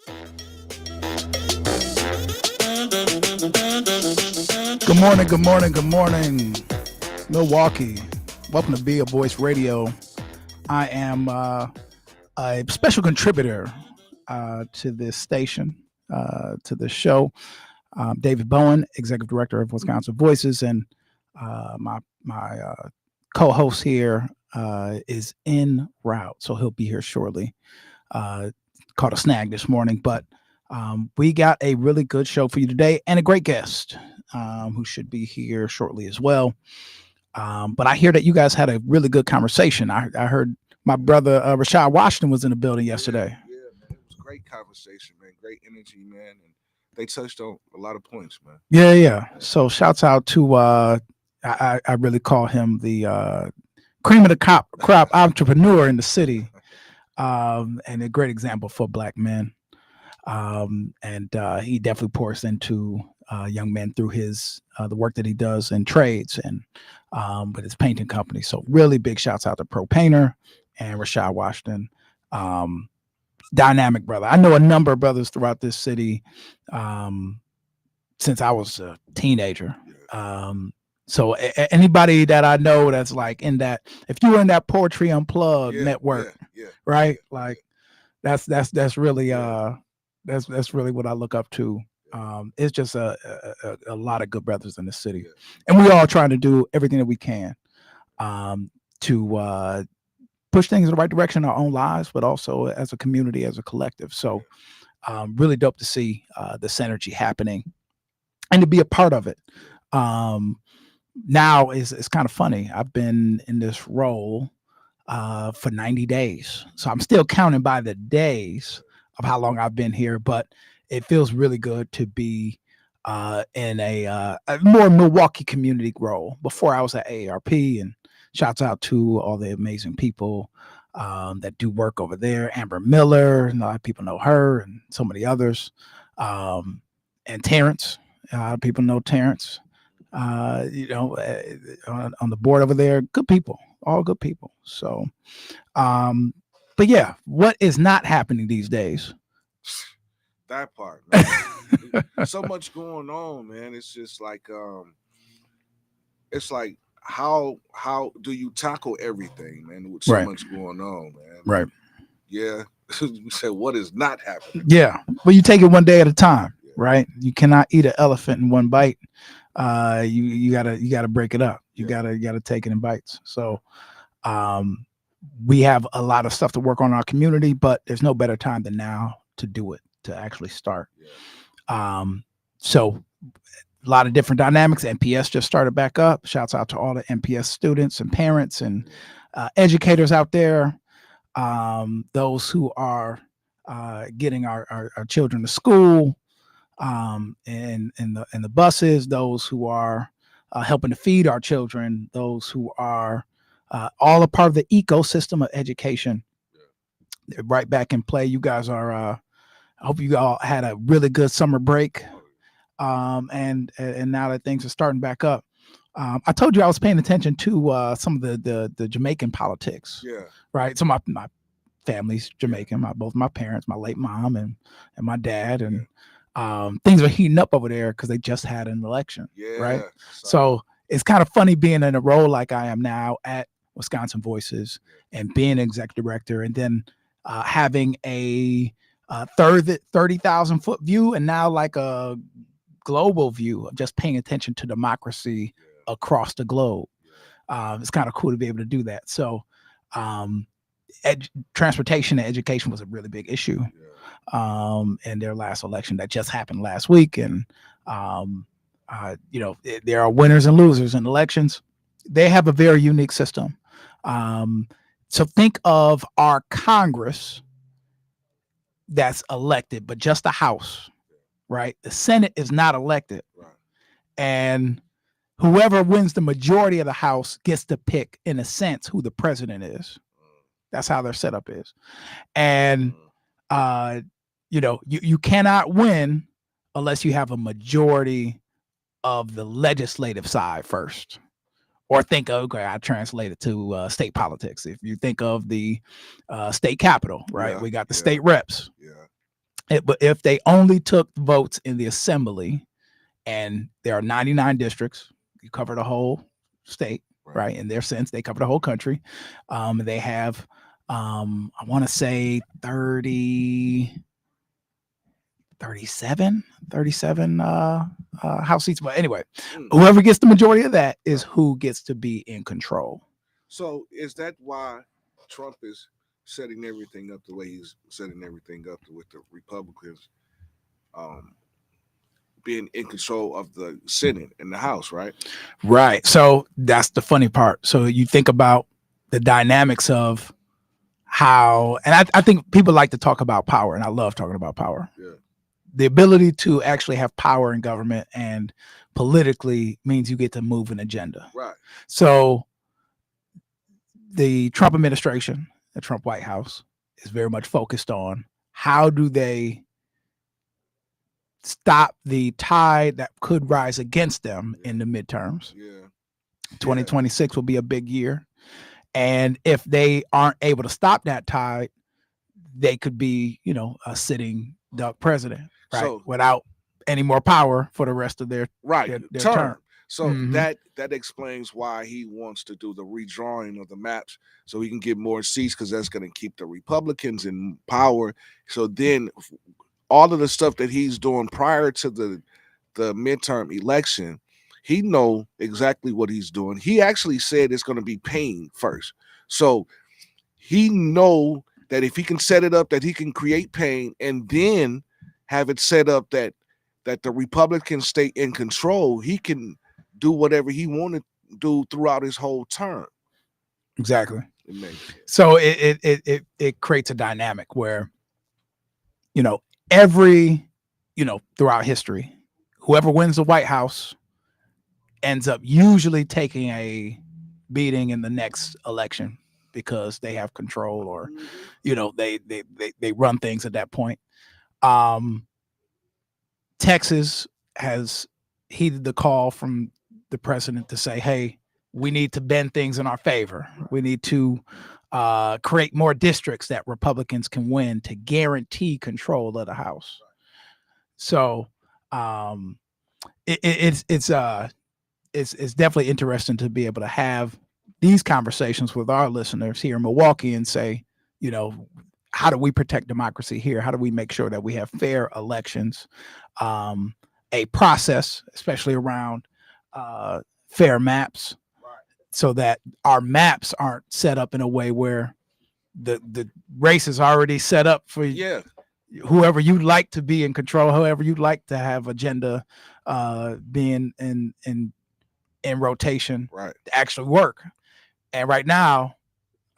Good morning, good morning, good morning, Milwaukee. Welcome to Be a Voice Radio. I am a special contributor to this station, to this show. David Bowen, Executive Director of Wisconsin Voices, and my co-host here is en route, so he'll be here shortly. Caught a snag this morning, but we got a really good show for you today and a great guest who should be here shortly as well. But I hear that you guys had a really good conversation. I heard my brother Rashad Washington was in the building yesterday. Yeah, man, it was a great conversation, man. Great energy, man, and they touched on a lot of points, man. Yeah. So shouts out to I really call him the cream of the crop entrepreneur in the city, and a great example for Black men. And he definitely pours into young men through his the work that he does in trades and with his painting company. So really big shouts out to Pro Painter and Rashad Washington. Dynamic brother. I know a number of brothers throughout this city since I was a teenager. So anybody that I know that's like in that, if you were in that Poetry Unplugged network, right? Like that's really that's really what I look up to. It's just a lot of good brothers in the city, and we all trying to do everything that we can to push things in the right direction in our own lives, but also as a community, as a collective. So really dope to see this energy happening and to be a part of it. Now it's kind of funny. I've been in this role for 90 days. So I'm still counting by the days of how long I've been here, but it feels really good to be in a more Milwaukee community role. Before I was at AARP, and shouts out to all the amazing people that do work over there. Amber Miller, a lot of people know her, and so many others. And Terrence, a lot of people know Terrence. On the board over there, good people, all good people. So, but yeah, what is not happening these days? That part, man. So much going on, man. It's just like how do you tackle everything, man, with so much going on, man? Right. Yeah. You said what is not happening. Yeah. Well, you take it one day at a time, right? You cannot eat an elephant in one bite. You gotta break it up. You gotta take it in bites. So we have a lot of stuff to work on in our community, but there's no better time than now to do it, to actually start. So a lot of different dynamics. NPS just started back up. Shouts out to all the NPS students and parents and educators out there. Those who are getting our children to school, and the buses, those who are helping to feed our children, those who are all a part of the ecosystem of education. They're right back in play. You guys are I hope you all had a really good summer break, and now that things are starting back up. I told you I was paying attention to some of the Jamaican politics. Right. So my family's Jamaican. Both my parents, my late mom and my dad, and things are heating up over there because they just had an election. Right. So it's kind of funny being in a role like I am now at Wisconsin Voices and being an executive director, and then having a 30,000 foot view, and now like a global view of just paying attention to democracy across the globe. It's kind of cool to be able to do that. So transportation and education was a really big issue in their last election that just happened last week. And there are winners and losers in elections. They have a very unique system. So think of our Congress that's elected, but just the House, right? The Senate is not elected. And whoever wins the majority of the House gets to pick, in a sense, who the president is. That's how their setup is. And, you cannot win unless you have a majority of the legislative side first. Or think of, okay, I translate it to state politics. If you think of the state capitol, right? We got the state reps. But if they only took votes in the assembly, and there are 99 districts, you cover the whole state, right? In their sense, they cover the whole country. They have, I want to say 37 House seats. But anyway, whoever gets the majority of that is who gets to be in control. So is that why Trump is setting everything up the way he's setting everything up with the Republicans um, being in control of the Senate and the House, right? Right. So that's the funny part. So you think about the dynamics of how, and I think people like to talk about power, and I love talking about power. Yeah. The ability to actually have power in government and politically means you get to move an agenda. Right. So the Trump administration, the Trump White House, is very much focused on how do they stop the tide that could rise against them in the midterms. Yeah. 2026 will be a big year. And if they aren't able to stop that tide, they could be, a sitting duck president, right? So, without any more power for the rest of their term. So that explains why he wants to do the redrawing of the maps so he can get more seats, because that's going to keep the Republicans in power. So then all of the stuff that he's doing prior to the midterm election, he know exactly what he's doing. He actually said it's going to be pain first. So he know that if he can set it up that he can create pain and then have it set up that the Republicans stay in control, he can do whatever he wanted to do throughout his whole term. Exactly. It makes sense. So it creates a dynamic where, every, throughout history, whoever wins the White House ends up usually taking a beating in the next election because they have control, or, they run things at that point. Texas has heeded the call from the president to say, hey, we need to bend things in our favor. We need to create more districts that Republicans can win to guarantee control of the House. So it's definitely interesting to be able to have these conversations with our listeners here in Milwaukee and say, how do we protect democracy here? How do we make sure that we have fair elections, a process, especially around fair maps, so that our maps aren't set up in a way where the race is already set up for whoever you'd like to be in control, whoever you'd like to have agenda being in rotation to actually work. And right now,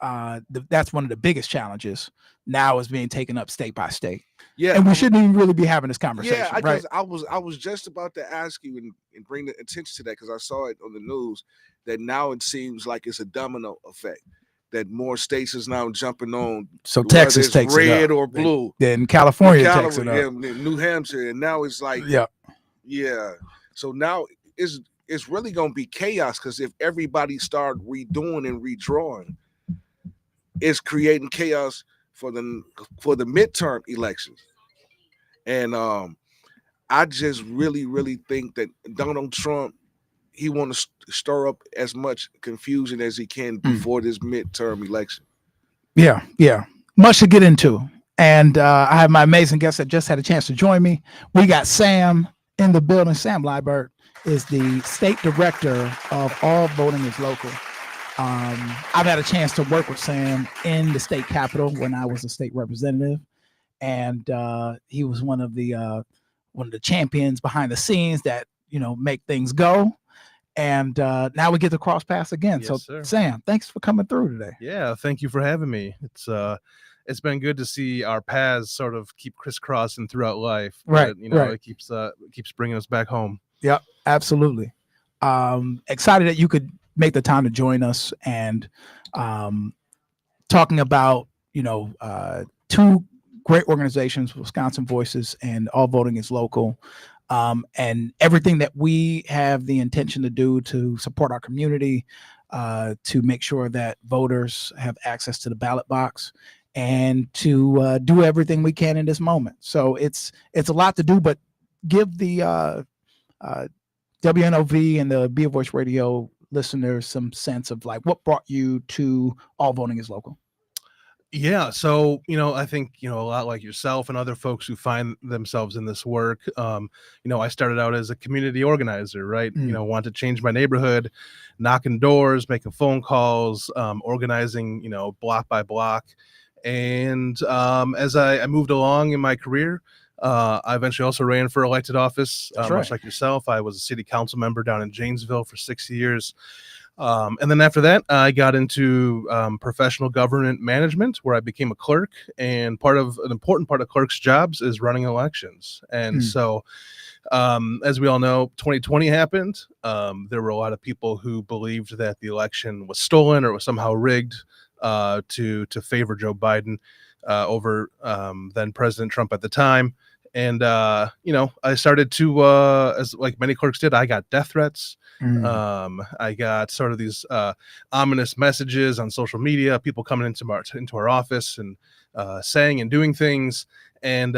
that's one of the biggest challenges now, is being taken up state by state. Yeah, and we shouldn't even really be having this conversation. Yeah, I was just about to ask you and bring the attention to that, because I saw it on the news that now it seems like it's a domino effect, that more states is now jumping on. So Texas takes red it up, or blue, then California takes it up, New Hampshire, and now it's like So now it's really gonna be chaos, because if everybody start redoing and redrawing, it's creating chaos for the midterm elections. And I just really think that Donald Trump, he want to stir up as much confusion as he can before this midterm election. Yeah, much to get into. And I have my amazing guest that just had a chance to join me. We got Sam in the building. Sam Liebert is the state director of All Voting is Local. I've had a chance to work with Sam in the state capitol when I was a state representative, and he was one of the champions behind the scenes that make things go. And now we get to cross paths again. Yes, so, Sam, thanks for coming through today. Yeah, thank you for having me. It's been good to see our paths sort of keep crisscrossing throughout life. Right. It keeps bringing us back home. Yep, absolutely. Excited that you could make the time to join us, and talking about two great organizations, Wisconsin Voices and All Voting is Local, and everything that we have the intention to do to support our community, to make sure that voters have access to the ballot box, and to do everything we can in this moment. So it's a lot to do, but give the WNOV and the Be a Voice Radio listeners some sense of like what brought you to All Voting is Local. Yeah. So, I think, a lot like yourself and other folks who find themselves in this work, I started out as a community organizer, right? Want to change my neighborhood, knocking doors, making phone calls, organizing, block by block. And as I moved along in my career, I eventually also ran for elected office, much like yourself. I was a city council member down in Janesville for 6 years. And then after that, I got into professional government management, where I became a clerk. And an important part of clerks' jobs is running elections. And so, as we all know, 2020 happened. There were a lot of people who believed that the election was stolen or was somehow rigged to favor Joe Biden over then President Trump at the time. And I started to, as like many clerks did, I got death threats. I got sort of these ominous messages on social media, people coming into our office and saying and doing things. And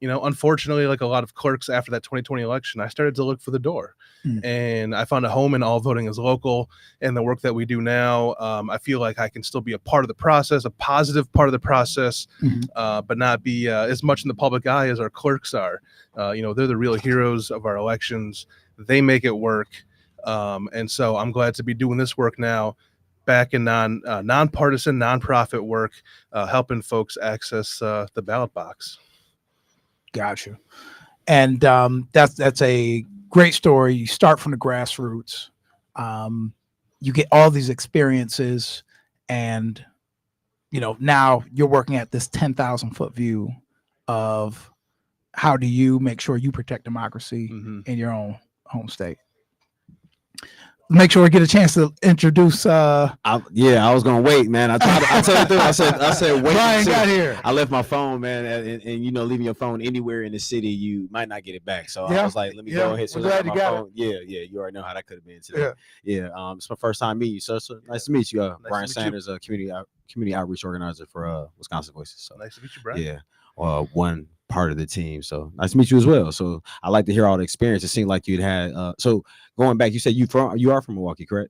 unfortunately, like a lot of clerks after that 2020 election, I started to look for the door. And I found a home in All Voting is Local, and the work that we do now. I feel like I can still be a part of the process, a positive part of the process, but not be as much in the public eye as our clerks are. They're the real heroes of our elections. They make it work. And so I'm glad to be doing this work now, back in nonpartisan, nonprofit work, helping folks access the ballot box. Gotcha. And that's a great story. You start from the grassroots. You get all these experiences, and now you're working at this 10,000-foot view of how do you make sure you protect democracy in your own home state. Make sure we get a chance to introduce. I was gonna wait, man. I said, wait. Brian got here. I left my phone, man, and leaving your phone anywhere in the city, you might not get it back. So I was like, let me go ahead. So glad you got phone. It. Yeah, you already know how that could have been today. Yeah. It's my first time meeting you, so nice to meet you. Brian Sanders, community outreach organizer for Wisconsin Voices. So nice to meet you, Brian. Yeah, one part of the team. So nice to meet you as well. So I like to hear all the experience. It seemed like you'd had. So going back, you said you are from Milwaukee, correct?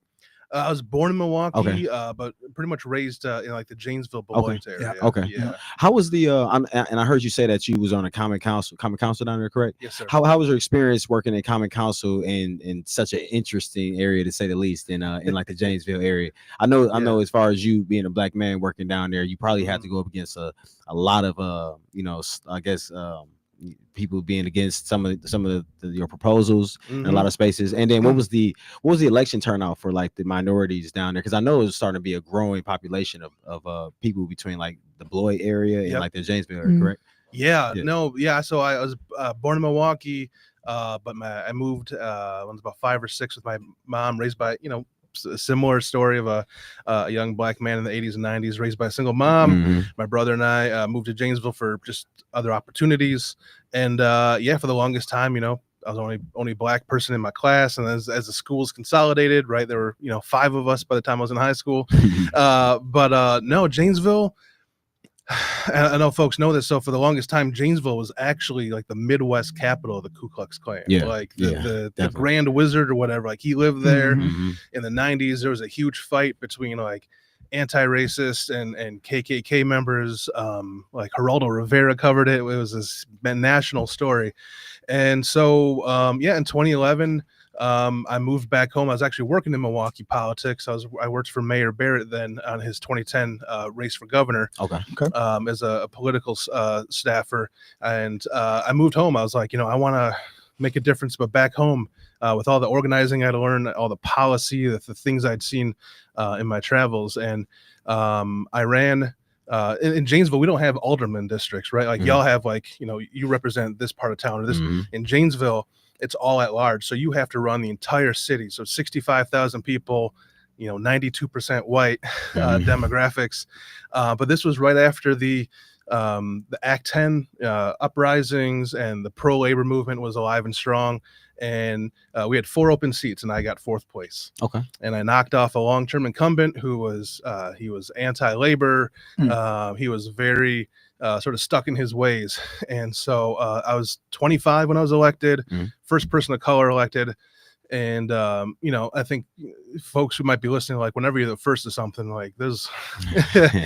I was born in Milwaukee, okay. But pretty much raised in like the Janesville, Bowen area. Okay. Yeah. How was the? And I heard you say that you was on a common council down there, correct? Yes, sir. How was your experience working in common council in such an interesting area, to say the least, in like the Janesville area? I know as far as you being a black man working down there, you probably had to go up against a lot of I guess. People being against some of your proposals in a lot of spaces. And then what was the election turnout for like the minorities down there? Because I know it's starting to be a growing population of people between like the Beloit area and like the Janesville area, correct? So I was born in Milwaukee, but I moved when I was about 5 or 6 with my mom, raised by a similar story of a young black man in the 80s and 90s, raised by a single mom. My brother and I moved to Janesville for just other opportunities, and for the longest time, I was only black person in my class. And as the schools consolidated, right, there were 5 of us by the time I was in high school. No, Janesville, I know folks know this. So for the longest time, Janesville was actually like the Midwest capital of the Ku Klux Klan. The Grand Wizard or whatever. Like he lived there in the 90s. There was a huge fight between like anti-racist and KKK members. Like Geraldo Rivera covered it. It was this national story. And so, in 2011, I moved back home. I was actually working in Milwaukee politics. I worked for Mayor Barrett then on his 2010 race for governor. Okay. As a political staffer, and I moved home. I was like, I want to make a difference, but back home with all the organizing I'd learned, all the policy, the things I'd seen in my travels, and I ran. In Janesville, we don't have alderman districts, right? Like y'all have like, you represent this part of town or this. In Janesville, it's all at large. So you have to run the entire city. So 65,000 people, 92% white demographics. But this was right after the the Act 10 uprisings and the pro-labor movement was alive and strong. And we had 4 open seats, and I got 4th place. Okay. And I knocked off a long-term incumbent who was he was anti-labor. He was very sort of stuck in his ways. And so I was 25 when I was elected, first person of color elected. And I think folks who might be listening, like, whenever you're the first of something like this,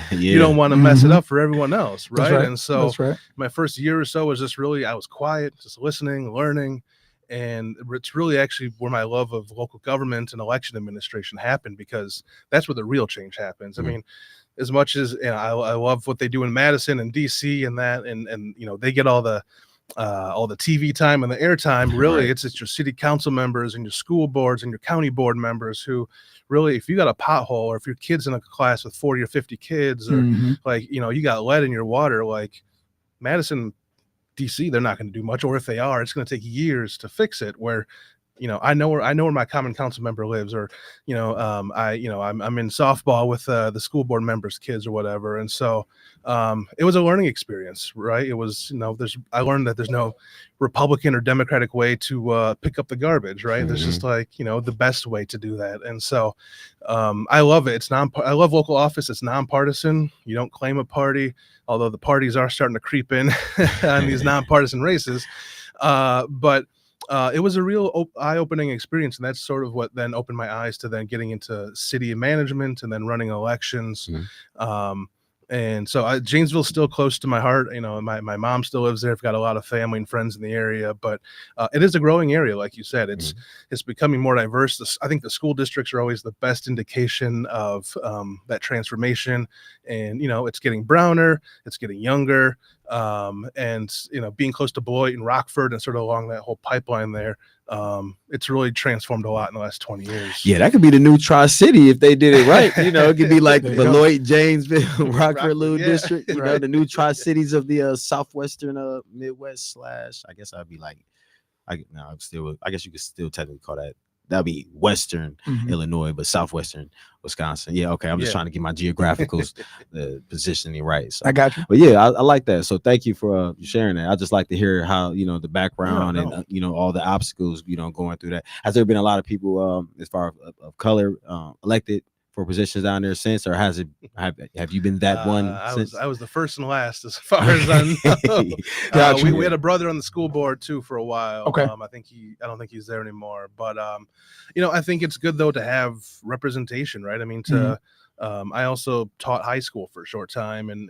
you don't want to mess it up for everyone else, right? And so my first year or so was just really, I was quiet, just listening, learning. And it's really actually where my love of local government and election administration happened, because that's where the real change happens. I mean, as much as I love what they do in Madison and DC and that, and they get all the TV time and the airtime. Really, it's your city council members and your school boards and your county board members who really, if you got a pothole, or if your kid's in a class with 40 or 50 kids, or you got lead in your water, like Madison, DC, they're not going to do much, or if they are, it's going to take years to fix it. Where I know where my common council member lives, or I'm in softball with the school board members' kids or whatever. And so it was a learning experience, right? It was I learned that there's no Republican or Democratic way to pick up the garbage, right? There's just the best way to do that. And so I love it. I love local office. It's nonpartisan. You don't claim a party, although the parties are starting to creep in on these nonpartisan races. But it was a real eye-opening experience, and that's sort of what then opened my eyes to then getting into city management and then running elections. And so Janesville's still close to my heart. My mom still lives there. I've got a lot of family and friends in the area, but it is a growing area. Like you said, it's becoming more diverse. I think the school districts are always the best indication of that transformation. And, it's getting browner, it's getting younger. And being close to Beloit and Rockford and sort of along that whole pipeline there, it's really transformed a lot in the last 20 years. Yeah, that could be the new Tri-City if they did it right. It could be like Beloit, Janesville, Rockford Little District, the new Tri-Cities of the southwestern Midwest / I guess I'd be like, I guess you could still technically call that'd be Western Illinois, but Southwestern Wisconsin. Yeah, okay. I'm just trying to get my geographical positioning right. So I got you. But yeah, I like that. So thank you for sharing that. I just like to hear how the background and all the obstacles going through that. Has there been a lot of people as far of color elected for positions down there since, or have you been that one? I was the first and last, as far as I know. We had a brother on the school board too for a while. Okay. I don't think he's there anymore. But I think it's good though to have representation, right? I mean, I also taught high school for a short time, and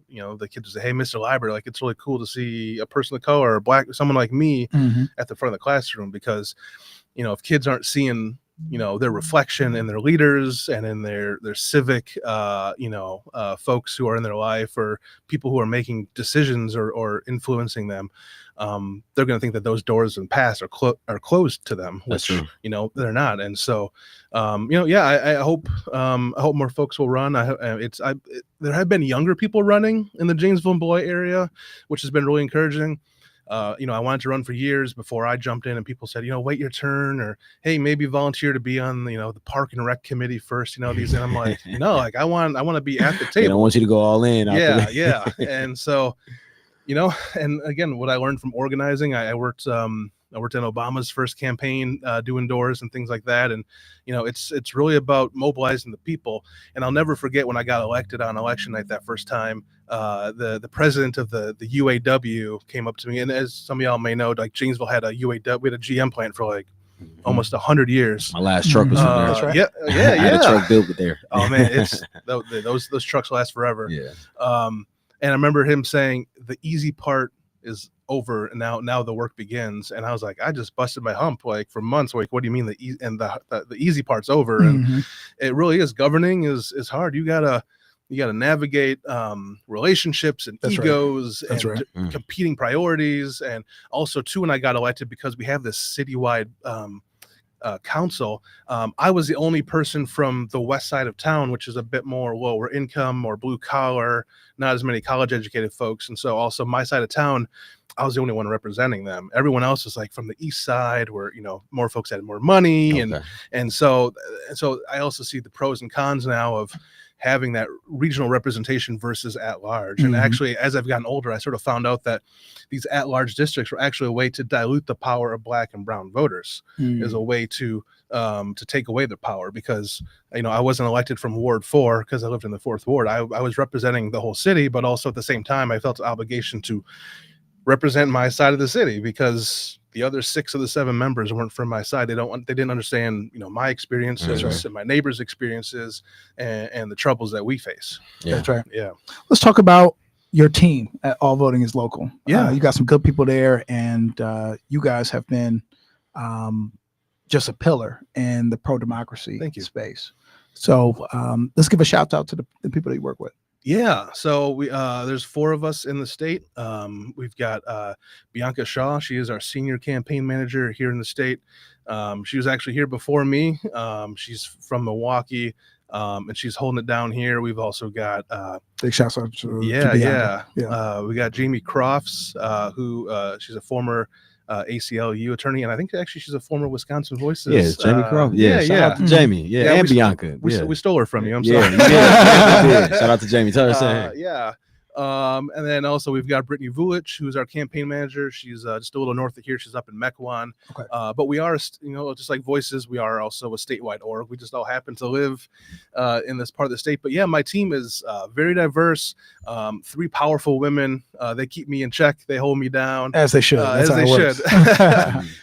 the kids would say, "Hey, Mr. Liebert, like, it's really cool to see a person of color or black, someone like me at the front of the classroom," because if kids aren't seeing their reflection in their leaders and in their civic folks who are in their life, or people who are making decisions or influencing them, they're going to think that those doors and paths are closed to them, which they're not. And so I hope more folks will run. There have been younger people running in the Janesville and Beloit area, which has been really encouraging. I wanted to run for years before I jumped in, and people said, wait your turn, or, hey, maybe volunteer to be on, the park and rec committee first, and I'm like, no, like, I want to be at the table. I want you to go all in. Yeah. And so, and again, what I learned from organizing, I worked in Obama's first campaign, doing doors and things like that. And, it's really about mobilizing the people. And I'll never forget when I got elected on election night that first time, the president of the UAW came up to me. And as some of y'all may know, like, Janesville had a UAW, we had a GM plant for like almost 100 years. My last truck was from there. That's right. Yeah. I had a truck built there. Oh man, it's those trucks last forever. Yeah. And I remember him saying the easy part is over, and now the work begins. And I was like, I just busted my hump like for months. Like, what do you mean the easy part's over? And it really is. Governing is hard. You gotta navigate relationships and egos and competing priorities. And also too, when I got elected, because we have this citywide council, I was the only person from the west side of town, which is a bit more lower income or blue collar, not as many college educated folks. And so also my side of town, I was the only one representing them. Everyone else was like from the east side, where more folks had more money. And so I also see the pros and cons now of having that regional representation versus at large. And Mhm. actually, as I've gotten older, I sort of found out that these at large districts were actually a way to dilute the power of Black and brown voters, is a way to take away their power, because I wasn't elected from Ward 4 because I lived in the 4th Ward. I was representing the whole city, but also at the same time I felt an obligation to represent my side of the city, because the other 6 of the 7 members weren't from my side. They didn't understand my experiences and my neighbors' experiences and the troubles that we face. Yeah. That's right. Yeah. Let's talk about your team at All Voting is Local. Yeah. You got some good people there, and you guys have been just a pillar in the pro-democracy space. So let's give a shout out to the people that you work with. Yeah, so we there's 4 of us in the state. We've got Bianca Shaw. She is our senior campaign manager here in the state. She was actually here before me. She's from Milwaukee, and she's holding it down here. We've also got big shouts out to Bianca. Yeah. We got Jamie Crofts, who she's a former ACLU attorney, and I think actually she's a former Wisconsin Voices. Yes, Jamie Crofts. Shout out to Jamie. And Bianca. We stole her from you. I'm sorry. sorry. Yeah, shout out to Jamie. Tell her say. Yeah. And then also we've got Brittany Vulich, who's our campaign manager. She's just a little north of here. She's up in Mequon. Okay. But we are, just like Voices, we are also a statewide org. We just all happen to live in this part of the state. But yeah, my team is very diverse. 3 powerful women. They keep me in check. They hold me down. As they should. As they should.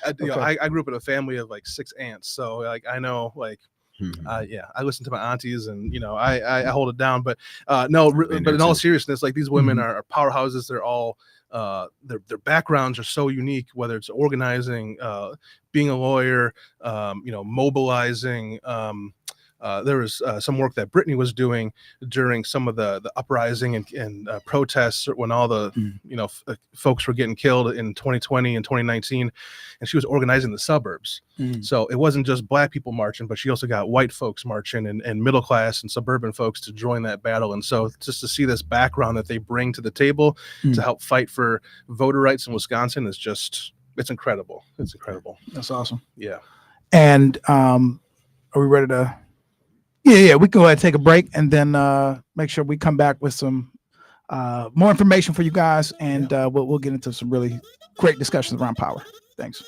I grew up in a family of like 6 aunts. So I know I listen to my aunties, and I hold it down. But but in all seriousness, like, these women are powerhouses. They're all their backgrounds are so unique, whether it's organizing, being a lawyer, mobilizing. There was some work that Brittany was doing during some of the uprising and protests when all the folks were getting killed in 2020 and 2019, and she was organizing the suburbs. So it wasn't just Black people marching, but she also got white folks marching and middle class and suburban folks to join that battle. And so just to see this background that they bring to the table to help fight for voter rights in Wisconsin is it's incredible. It's incredible. That's awesome. Yeah. And are we ready to? Yeah, we can go ahead and take a break, and then make sure we come back with some more information for you guys, and we'll get into some really great discussions around power. Thanks.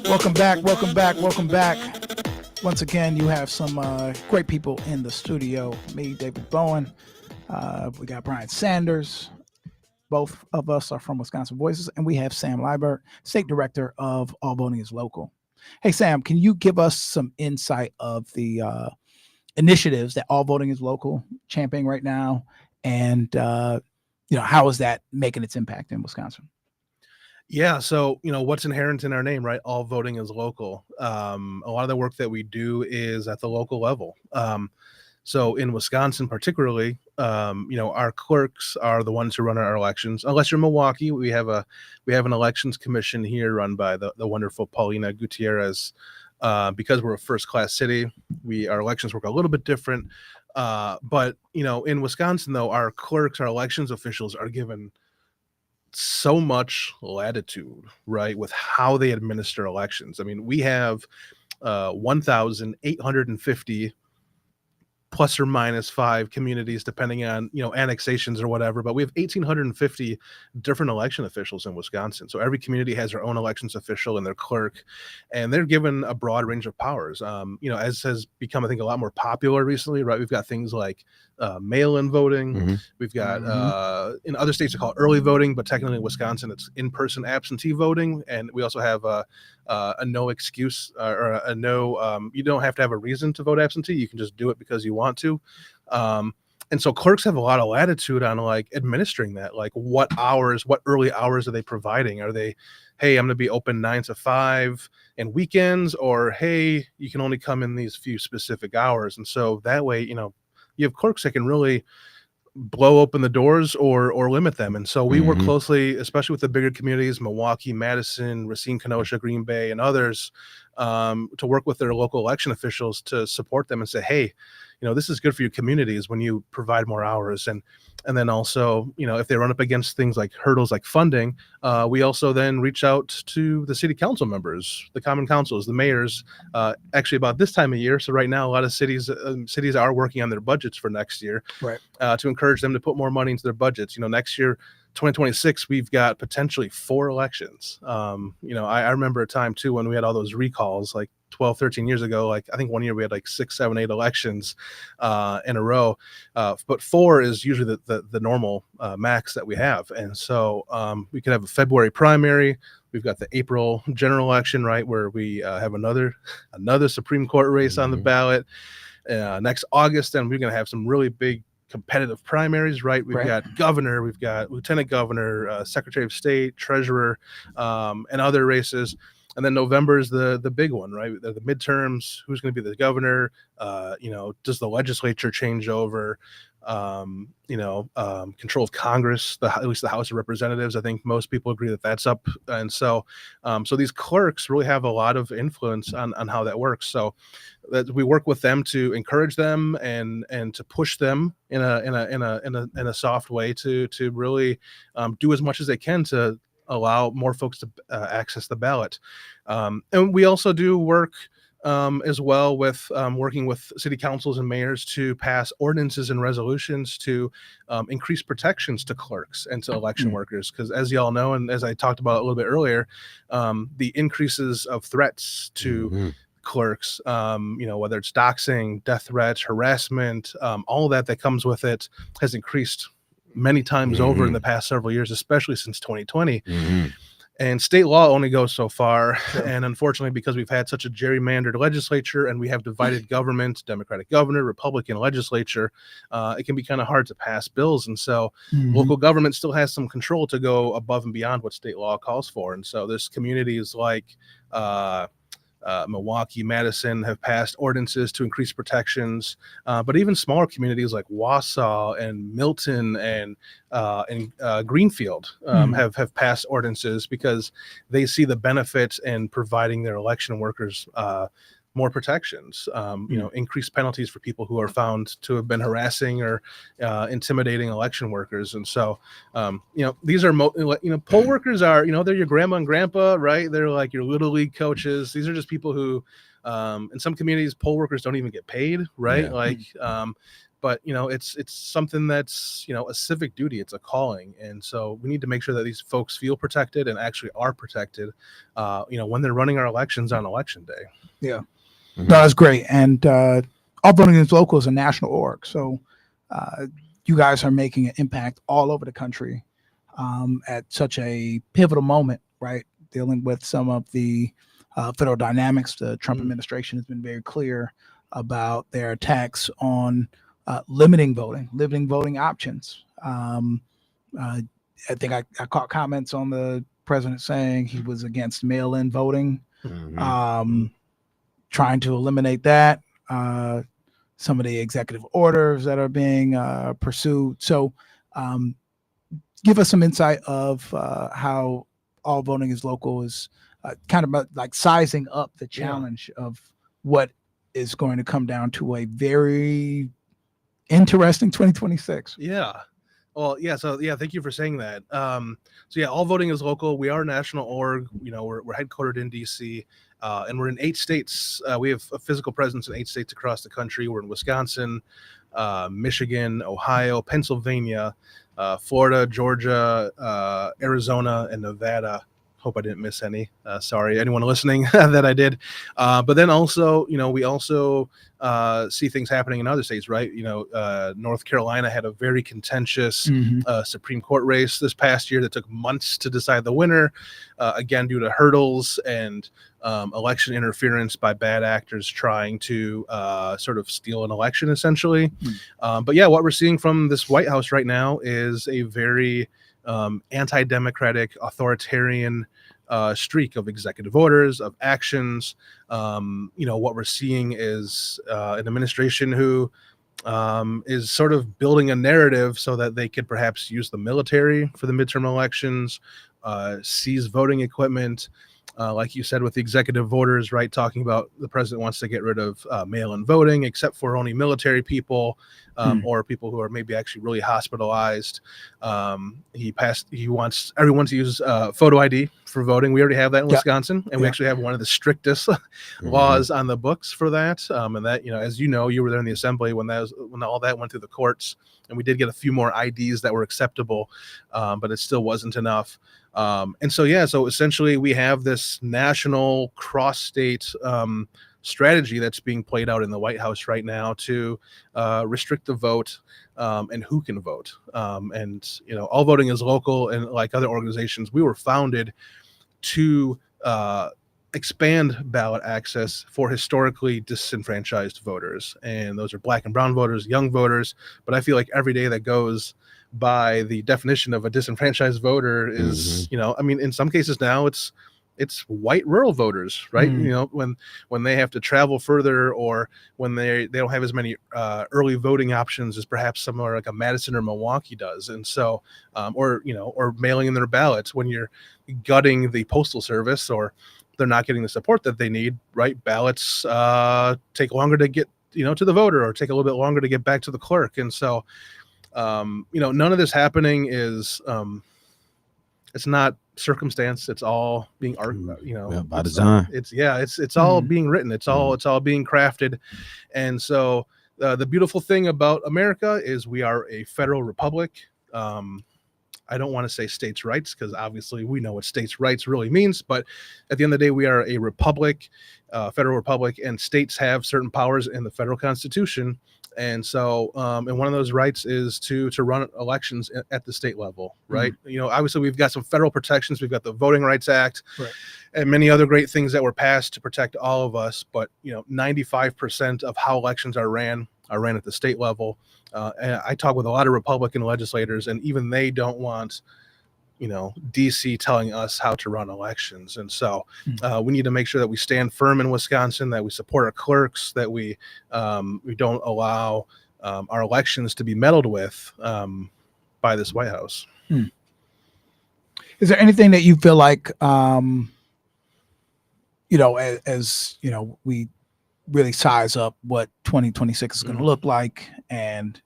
Welcome back. Welcome back. Welcome back. Once again, you have some great people in the studio. Me, David Bowen. We got Brian Sanders. Both of us are from Wisconsin Voices, and we have Sam Liebert, State Director of All Voting is Local. Hey, Sam, can you give us some insight of the initiatives that All Voting is Local championing right now, and how is that making its impact in Wisconsin? Yeah, so what's inherent in our name, right? All voting is local. A lot of the work that we do is at the local level. So in Wisconsin, particularly, our clerks are the ones who run our elections. Unless you're Milwaukee, we have an elections commission here run by the wonderful Paulina Gutierrez. Because we're a first-class city, our elections work a little bit different. But in Wisconsin, though, our clerks, our elections officials, are given so much latitude, right, with how they administer elections. I mean, we have 1,850 plus or minus 5 communities, depending on annexations or whatever, but we have 1,850 different election officials in Wisconsin. So every community has their own elections official and their clerk, and they're given a broad range of powers. As has become, I think, a lot more popular recently, right? We've got things like mail-in voting. Mm-hmm. We've got in other states they call it early voting, but technically in Wisconsin it's in-person absentee voting, and we also have a no excuse or a no. You don't have to have a reason to vote absentee. You can just do it because you want to. And so clerks have a lot of latitude on like administering that. Like what early hours are they providing? Are they, hey, I'm going to be open 9 to 5 and weekends, or hey, you can only come in these few specific hours. And so that way, you have clerks that can really blow open the doors or limit them. And so we work closely, especially with the bigger communities, Milwaukee, Madison, Racine, Kenosha, Green Bay, and others, to work with their local election officials to support them and say, hey, this is good for your communities when you provide more hours. And then also, if they run up against things like hurdles like funding, we also then reach out to the city council members, the common councils, the mayors, actually about this time of year. So right now, a lot of cities are working on their budgets for next year, right, to encourage them to put more money into their budgets. Next year, 2026, we've got potentially 4 elections. I remember a time too when we had all those recalls, like 12, 13 years ago. Like I think one year we had like 6, 7, 8 elections in a row, but 4 is usually the normal max that we have. And so we could have a February primary. We've got the April general election, right, where we have another Supreme Court race on the ballot next August. And we're going to have some really big competitive primaries, right? We've got governor, we've got lieutenant governor, secretary of state, treasurer, and other races. And then November is the big one, right? The midterms, who's going to be the governor? Does the legislature change over? Control of Congress, at least the House of Representatives. I think most people agree that that's up. And so these clerks really have a lot of influence on how that works. So that we work with them to encourage them and to push them in a soft way to really do as much as they can to allow more folks to access the ballot. And we also do work as well with working with city councils and mayors to pass ordinances and resolutions to increase protections to clerks and to election workers. Because as you all know, and as I talked about a little bit earlier, the increases of threats to clerks, whether it's doxing, death threats, harassment, all that comes with it has increased many times over in the past several years, especially since 2020. And state law only goes so far. And unfortunately, because we've had such a gerrymandered legislature and we have divided government, Democratic governor, Republican legislature, it can be kind of hard to pass bills. And so local government still has some control to go above and beyond what state law calls for. And so there's communities like Milwaukee, Madison have passed ordinances to increase protections, but even smaller communities like Wausau and Milton and Greenfield have passed ordinances because they see the benefits in providing their election workers more protections, increased penalties for people who are found to have been harassing or intimidating election workers. And so, these are, poll workers are, they're your grandma and grandpa, right? They're like your little league coaches. These are just people who, in some communities, poll workers don't even get paid, right? but it's something that's a civic duty. It's a calling, and so we need to make sure that these folks feel protected and actually are protected when they're running our elections on election day. Yeah. Mhm. No, that's great. And All Voting is Local is a national org, so you guys are making an impact all over the country at such a pivotal moment, right? Dealing with some of the federal dynamics. The Trump administration has been very clear about their attacks on limiting voting options. I think I caught comments on the president saying he was against mail-in voting, trying to eliminate that. Some of the executive orders that are being pursued. So give us some insight of how All Voting is Local is kind of like sizing up the challenge of what is going to come down to a very interesting 2026. Yeah. Well, yeah. So yeah, thank you for saying that. So yeah, All Voting is Local. We are a national org. We're headquartered in DC, and we're in 8 states. We have a physical presence in 8 states across the country. We're in Wisconsin, Michigan, Ohio, Pennsylvania, Florida, Georgia, Arizona, and Nevada. Hope I didn't miss any. Sorry, anyone listening that I did. But then also, we also see things happening in other states, right? North Carolina had a very contentious Supreme Court race this past year that took months to decide the winner, again, due to hurdles and election interference by bad actors trying to sort of steal an election, essentially. But yeah, what we're seeing from this White House right now is a very anti-democratic, authoritarian streak of executive orders, of actions. What we're seeing is an administration who is sort of building a narrative so that they could perhaps use the military for the midterm elections, seize voting equipment, like you said, with the executive orders, right? Talking about the president wants to get rid of mail-in voting, except for only military people or people who are maybe actually really hospitalized. He wants everyone to use photo ID for voting. We already have that in Wisconsin, and we actually have one of the strictest laws on the books for that. And that, as you were there in the assembly when all that went through the courts, and we did get a few more IDs that were acceptable, but it still wasn't enough. So essentially we have this national cross-state strategy that's being played out in the White House right now to restrict the vote and who can vote. All Voting is Local, and like other organizations, we were founded to expand ballot access for historically disenfranchised voters. And those are Black and brown voters, young voters. But I feel like every day that goes by, the definition of a disenfranchised voter is, in some cases now it's white rural voters, right? When they have to travel further, or when they don't have as many early voting options as perhaps somewhere like a Madison or Milwaukee does. And so, or mailing in their ballots when you're gutting the postal service, or they're not getting the support that they need, right? Ballots take longer to get, to the voter, or take a little bit longer to get back to the clerk. And so, none of this happening is, it's not circumstance. It's all being by design. It's all being written. It's all being crafted. And so the beautiful thing about America is we are a federal republic. I don't want to say states' rights, because obviously we know what states' rights really means. But at the end of the day, we are a republic, federal republic, and states have certain powers in the federal Constitution. And so, and one of those rights is to run elections at the state level, right? Obviously we've got some federal protections. We've got the Voting Rights Act, right, and many other great things that were passed to protect all of us. But 95% of how elections are ran at the state level. And I talk with a lot of Republican legislators, and even they don't want, DC telling us how to run elections. And so we need to make sure that we stand firm in Wisconsin, that we support our clerks, that we don't allow our elections to be meddled with by this White House. Is there anything that you feel like, as we really size up what 2026 is going to look like, and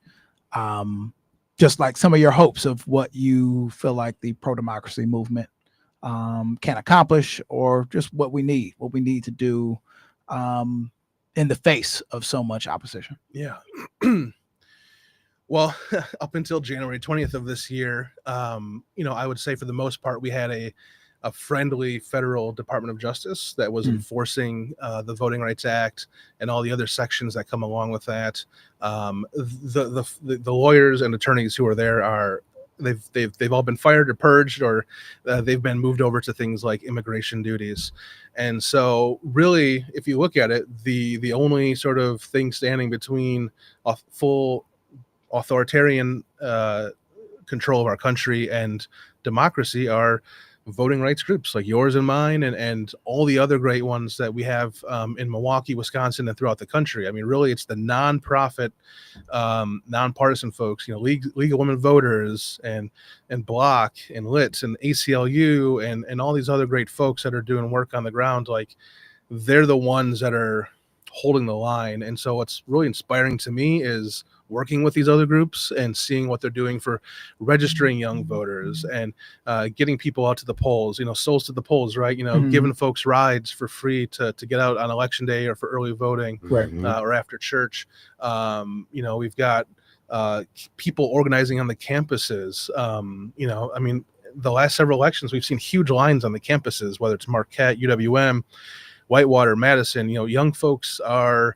just like some of your hopes of what you feel like the pro-democracy movement can accomplish, or just what we need to do in the face of so much opposition? Yeah. Well, up until January 20th of this year, I would say for the most part, we had a friendly federal Department of Justice that was enforcing the Voting Rights Act and all the other sections that come along with that. The lawyers and attorneys who are there they've all been fired or purged, or they've been moved over to things like immigration duties. And so really, if you look at it, the only sort of thing standing between a full authoritarian control of our country and democracy are voting rights groups like yours and mine, and all the other great ones that we have in Milwaukee, Wisconsin, and throughout the country. I mean, really, it's the nonprofit, nonpartisan folks, League of Women Voters and Block and LITS and ACLU and all these other great folks that are doing work on the ground. Like, they're the ones that are holding the line. And so what's really inspiring to me is working with these other groups and seeing what they're doing for registering young voters and getting people out to the polls, souls to the polls, right? Giving folks rides for free to get out on election day or for early voting, right. Or after church. We've got people organizing on the campuses. I mean, the last several elections, we've seen huge lines on the campuses, whether it's Marquette, UWM, Whitewater, Madison. Young folks are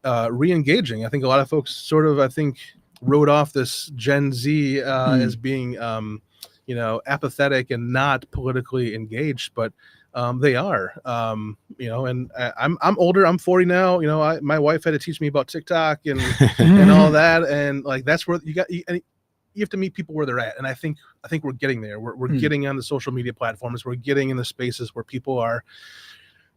re-engaging. I think a lot of folks sort of, wrote off this Gen Z as being, apathetic and not politically engaged, but they are. And I'm older. I'm 40 now. My wife had to teach me about TikTok and and all that, and like that's where you have to meet people where they're at. And I think we're getting there. We're getting on the social media platforms. We're getting in the spaces where people are.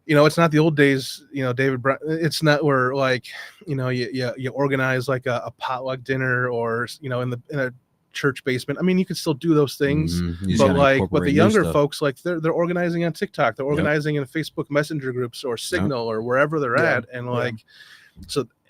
It's not the old days, David. It's not where like, you organize like a potluck dinner or in a church basement. I mean, you can still do those things, but the younger folks, like they're organizing on TikTok, they're organizing in Facebook Messenger groups or Signal or wherever they're at,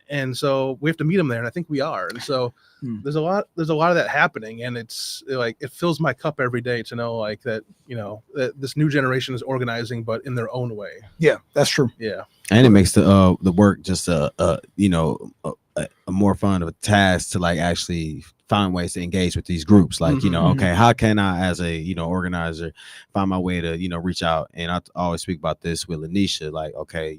and so we have to meet them there, and I think we are. And so there's a lot of that happening, and it's like it fills my cup every day to know like that that this new generation is organizing, but in their own way. Yeah, that's true. Yeah, and it makes the work just a more fun of a task to like actually find ways to engage with these groups. Like, okay, how can I, as a, organizer, find my way to, reach out? And I always speak about this with Lanisha, like, okay,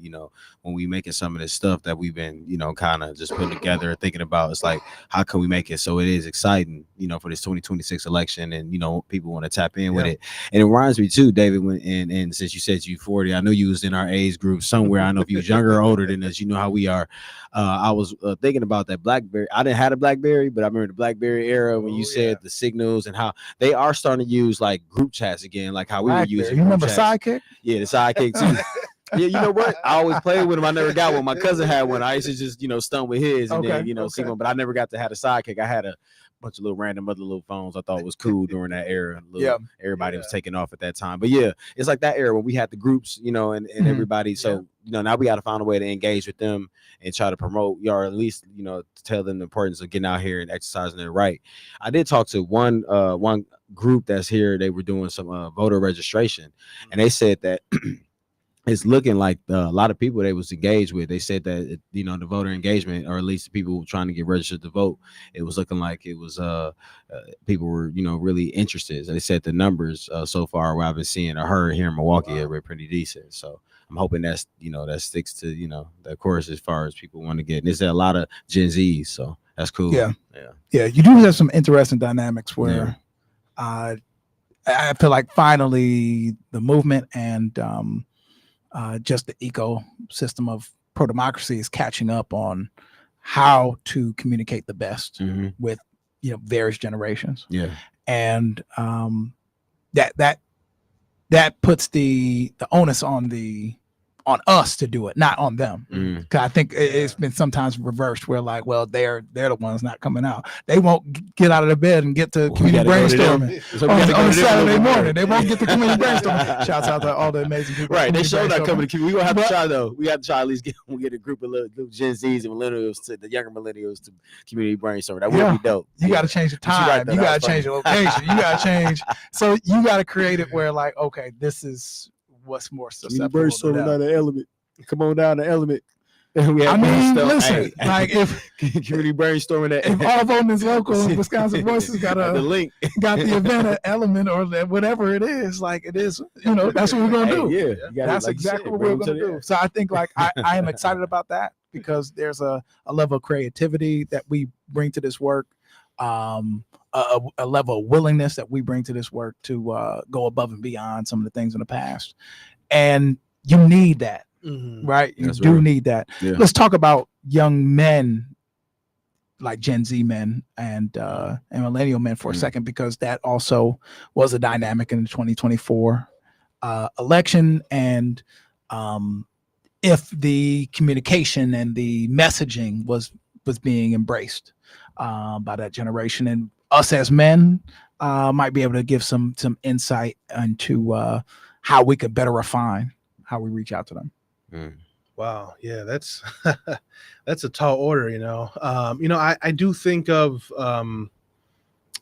when we making some of this stuff that we've been, kind of just putting together, thinking about, it's like, how can we make it so it is exciting, for this 2026 election, and, people want to tap in with it. And it reminds me too, David, and since you said you 40, I know you was in our age group somewhere. I know if you was younger or older than us, you know how we are. I was thinking about that BlackBerry. I didn't have a BlackBerry, but I remember the BlackBerry era when you said the signals and how they are starting to use like group chats again, like how we were using. You remember Sidekick? Yeah, the Sidekick too. Yeah, you know what? I always played with them. I never got one. My cousin had one. I used to just, stunt with his and then, see one, but I never got to have a Sidekick. I had a bunch of little random other little phones I thought was cool during that era. Everybody was taking off at that time. But yeah, it's like that era when we had the groups, and everybody. So, now we got to find a way to engage with them and try to promote, or at least, tell them the importance of getting out here and exercising their right. I did talk to one group that's here. They were doing some voter registration, and they said that it's looking like a lot of people they was engaged with. They said that, the voter engagement, or at least the people trying to get registered to vote, it was looking like it was people were, really interested. So they said the numbers so far what I've been seeing or heard here in Milwaukee are pretty decent. So I'm hoping that's, that sticks to, the course as far as people want to get. And there's a lot of Gen Zs, so that's cool. Yeah. You do have some interesting dynamics where I feel like finally the movement and just the ecosystem of pro-democracy is catching up on how to communicate the best with various generations. And that puts the onus on us to do it, not on them. Because I think it's been sometimes reversed where like, well, they're the ones not coming out. They won't get out of their bed and get to community brainstorming on Saturday morning. They won't get to community brainstorming. Shouts out to all the amazing people. Right, they show not coming to community. We gonna have to try though. We have to try at least get a group of little Gen Zs and millennials to the younger millennials to community brainstorming. That would be dope. You got to change the time. You got to change the location. You got to change. So you got to create it where like, okay, this is what's more susceptible to that. Down the element. Come on down the element. We I had mean, brainstorm- listen, hey, like if community brainstorming that. if all voting is local and Wisconsin Voices at the got link. the event element or whatever it is, like it is, that's what we're gonna Hey, do. yeah, you gotta, That's like you exactly said, what bring we're them to going to the do. air. So I think like I am excited about that because there's a level of creativity that we bring to this work, a level of willingness that we bring to this work to go above and beyond some of the things in the past. And you need that, right? You That's do real. need that. Yeah. Let's talk about young men like Gen Z men and millennial men for a second, because that also was a dynamic in the 2024 election. And if the communication and the messaging was being embraced by that generation, and us as men might be able to give some insight into how we could better refine how we reach out to them. Wow. Yeah, that's that's a tall order, I do think of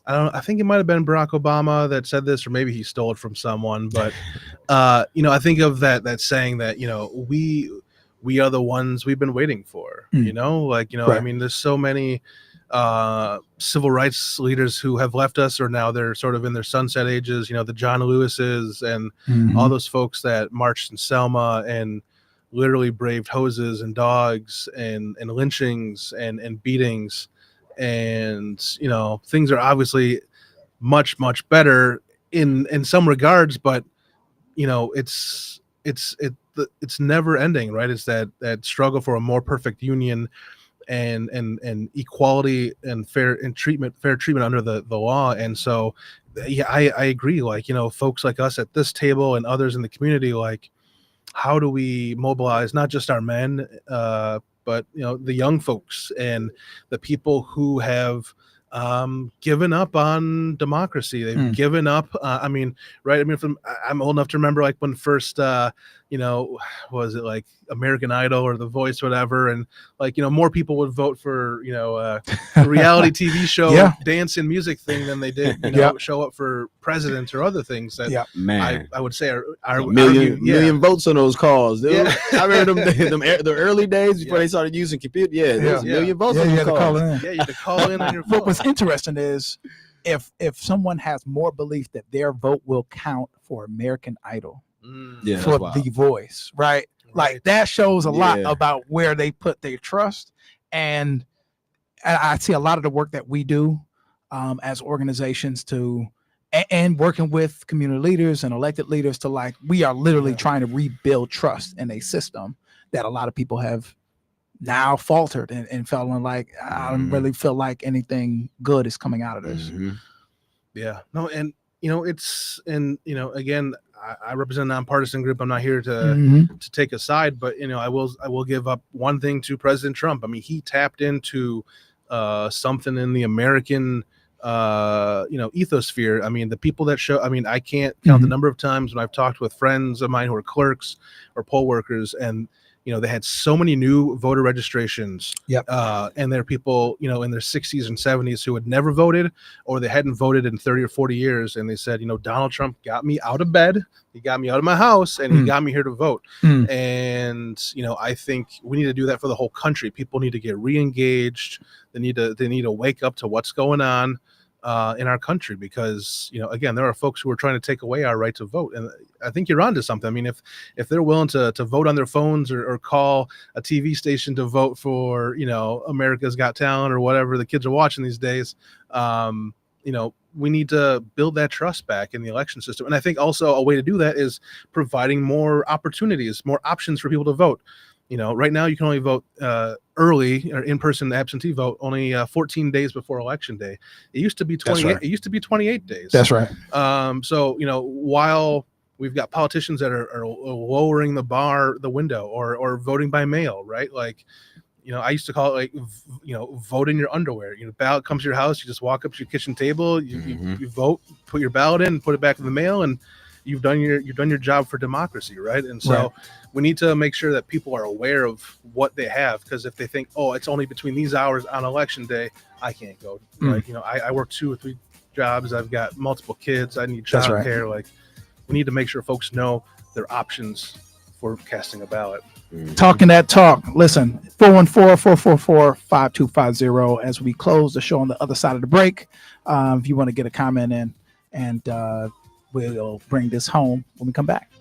I think it might have been Barack Obama that said this, or maybe he stole it from someone, but I think of that saying that, we are the ones we've been waiting for, Right. I mean, there's so many civil rights leaders who have left us, or now they're sort of in their sunset ages, the John Lewises and all those folks that marched in Selma and literally braved hoses and dogs and lynchings and beatings. And things are obviously much better in some regards, but it's never ending, right? It's that struggle for a more perfect union and equality and fair treatment under the law. And so yeah, I agree, like folks like us at this table and others in the community, like how do we mobilize not just our men, but the young folks and the people who have given up on democracy. They've given up. I mean, right? I mean, I'm old enough to remember like when first, was it like American Idol or The Voice, whatever, and like more people would vote for a reality TV show dance and music thing than they did show up for presidents or other things that Man, I would say are a million votes on those calls, dude. Yeah. I remember the early days before they started using computer. Yeah, there was a million votes on you those had to call calls. in. Yeah, you had to call in on your phone. What was interesting is if someone has more belief that their vote will count for American Idol, Yeah, for that's wild. The Voice, right? Like that shows a lot Yeah. about where they put their trust. And I see a lot of the work that we do as organizations and working with community leaders and elected leaders to like, we are literally trying to rebuild trust in a system that a lot of people have now faltered and felt like, I don't really feel like anything good is coming out of this. Yeah, no, and again, I represent a nonpartisan group. I'm not here to take a side, but I will give up one thing to President Trump. I mean, he tapped into something in the American ethosphere. I mean, the people that show, I mean, I can't count the number of times when I've talked with friends of mine who are clerks or poll workers, and they had so many new voter registrations. And there are people, in their 60s and 70s who had never voted, or they hadn't voted in 30 or 40 years. And they said, Donald Trump got me out of bed. He got me out of my house, and he got me here to vote. And, I think we need to do that for the whole country. People need to get re-engaged. They need to wake up to what's going on in our country, because again, there are folks who are trying to take away our right to vote, and I think you're onto something. I mean, if they're willing to vote on their phones or call a TV station to vote for America's Got Talent or whatever the kids are watching these days, we need to build that trust back in the election system. And I think also a way to do that is providing more opportunities, more options for people to vote. Right now you can only vote early or in-person absentee vote only 14 days before election day. It used to be 28. Right. It used to be 28 days. That's right. So while we've got politicians that are lowering the window or voting by mail, right? Like, I used to call it like, vote in your underwear. Ballot comes to your house. You just walk up to your kitchen table. You vote, put your ballot in, put it back in the mail, and you've done your job for democracy, right? And so we need to make sure that people are aware of what they have, because if they think, oh, it's only between these hours on election day, I can't go. Like, I work 2 or 3 jobs. I've got multiple kids. I need childcare. Like, we need to make sure folks know their options before casting a ballot. Talking that talk. Listen, 414-444-5250 as we close the show on the other side of the break. If you want to get a comment in, and we'll bring this home when we come back.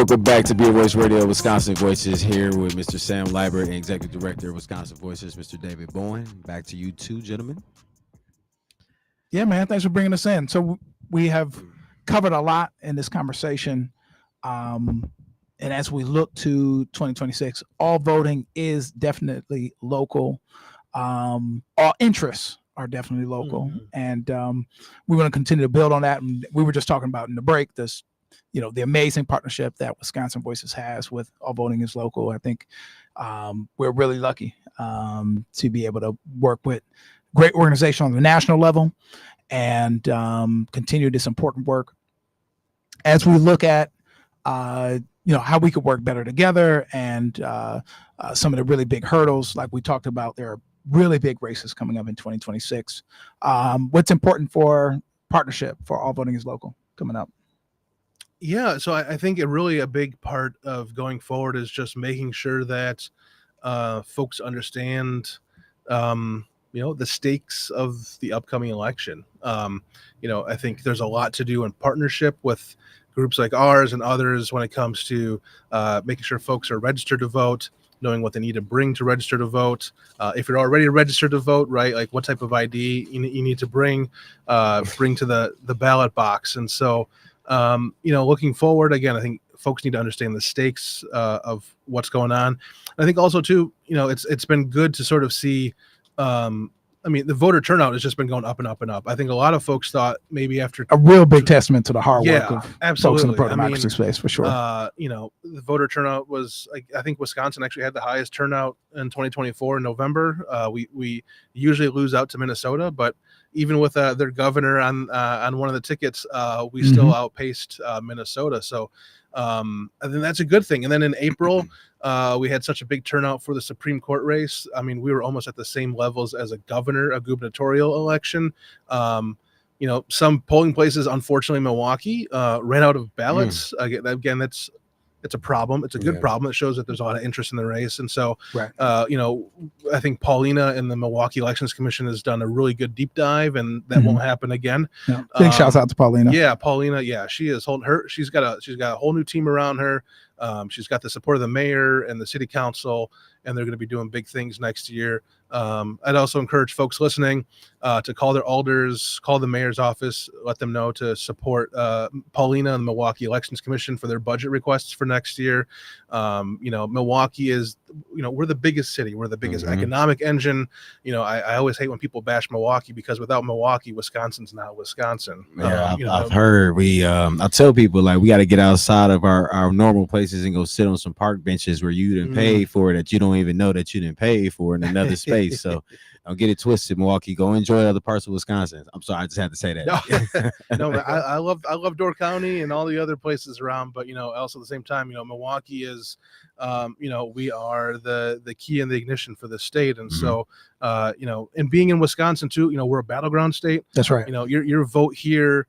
welcome back to Be a Voice Radio, Wisconsin Voices, here with Mr. Sam Liebert and Executive Director of Wisconsin Voices, Mr. David Bowen. Back to you two, gentlemen. Yeah, man. Thanks for bringing us in. So we have covered a lot in this conversation. And as we look to 2026, all voting is definitely local. All interests are definitely local. And we're going to continue to build on that. And we were just talking about in the break, this, the amazing partnership that Wisconsin Voices has with All Voting is Local. I think we're really lucky to be able to work with great organization on the national level and continue this important work as we look at how we could work better together and some of the really big hurdles like we talked about. There are really big races coming up in 2026. What's important for partnership for All Voting is Local coming up? Yeah, so I think a big part of going forward is just making sure that folks understand, the stakes of the upcoming election. I think there's a lot to do in partnership with groups like ours and others when it comes to making sure folks are registered to vote, knowing what they need to bring to register to vote. If you're already registered to vote, right, like what type of ID you need to bring to the ballot box. And so, looking forward, again, I think folks need to understand the stakes of what's going on. I think also too, it's been good to sort of see, the voter turnout has just been going up and up and up. I think a lot of folks thought maybe after a real big testament to the hard work of absolutely. folks in the pro-democracy space for sure. The voter turnout was I think Wisconsin actually had the highest turnout in 2024 in November. We usually lose out to Minnesota, but even with their governor on one of the tickets, we still outpaced Minnesota. So I think that's a good thing. And then in April, we had such a big turnout for the Supreme Court race. I mean, we were almost at the same levels as a gubernatorial election. Some polling places, unfortunately, Milwaukee ran out of ballots. Again, it's a problem. It's a good problem. It shows that there's a lot of interest in the race. And so, I think Paulina and the Milwaukee Elections Commission has done a really good deep dive, and that won't happen again. Yeah. Big shouts out to Paulina. Yeah, Paulina. Yeah, she is holding her. She's got a whole new team around her. She's got the support of the mayor and the city council, and they're going to be doing big things next year. I'd also encourage folks listening to call their alders, call the mayor's office, let them know to support Paulina and the Milwaukee Elections Commission for their budget requests for next year. Milwaukee is, we're the biggest city. We're the biggest economic engine. I always hate when people bash Milwaukee because without Milwaukee, Wisconsin's not Wisconsin. I've heard I tell people like we got to get outside of our normal places and go sit on some park benches where you didn't pay for that you don't even know that you didn't pay for in another space. So don't get it twisted, Milwaukee. Go enjoy other parts of Wisconsin. I'm sorry, I just had to say that. No, I love Door County and all the other places around, but also at the same time, Milwaukee is, we are the key and the ignition for the state, and so, and being in Wisconsin too, we're a battleground state. That's right. Your vote here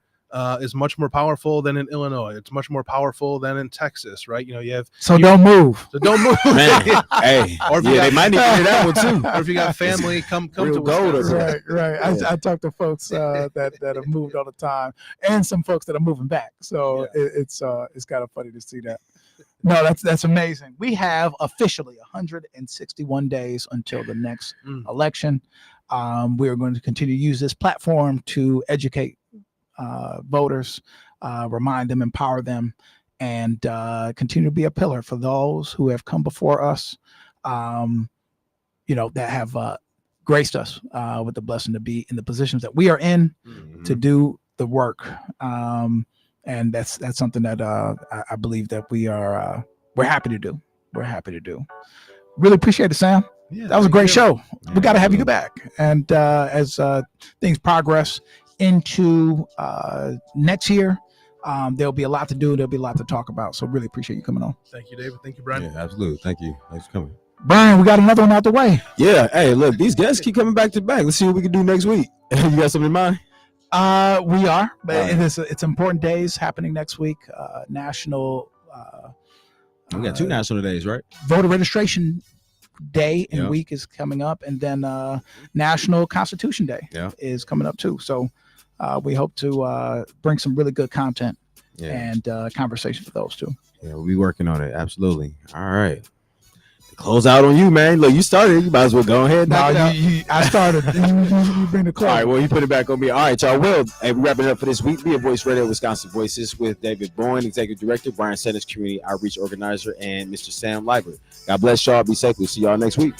is much more powerful than in Illinois. It's much more powerful than in Texas, right? Don't move. So don't move. Man, hey, or if they might need to hear that one too. Or if you got family, come Real to gold. Wisconsin. Right. Yeah. I talk to folks that have moved all the time, and some folks that are moving back. So it's kind of funny to see that. No, that's amazing. We have officially 161 days until the next election. We are going to continue to use this platform to educate voters, remind them, empower them, and continue to be a pillar for those who have come before us, that have graced us with the blessing to be in the positions that we are in to do the work. And that's something that I believe that we're happy to do. We're happy to do. Really appreciate it, Sam. Yeah, that was a great show. Yeah, we got to have you back. And as things progress into next year, there'll be a lot to do. There'll be a lot to talk about. So really appreciate you coming on. Thank you, David. Thank you, Brian. Yeah, absolutely. Thank you. Thanks for coming. Brian, we got another one out the way. Yeah. Hey, look, these guests keep coming back to back. Let's see what we can do next week. You got something in mind? We are, but Right. it's important days happening next week. National We got 2 national days, right? voter registration day and Yeah. week is coming up, and then National Constitution Day is coming up too. So we hope to bring some really good content and conversation for those too. Yeah, we'll be working on it. Absolutely. All right. Close out on you, man. Look, you started. You might as well go ahead. No, knock it out. I started. You bring the All close. right, well, you put it back on me. All right, y'all. Well, and we wrapping it up for this week. Be a Voice Radio, Wisconsin Voices with David Bowen, Executive Director, Brian Sanders, Community Outreach Organizer, and Mr. Sam Liebert. God bless y'all. Be safe. We'll see y'all next week.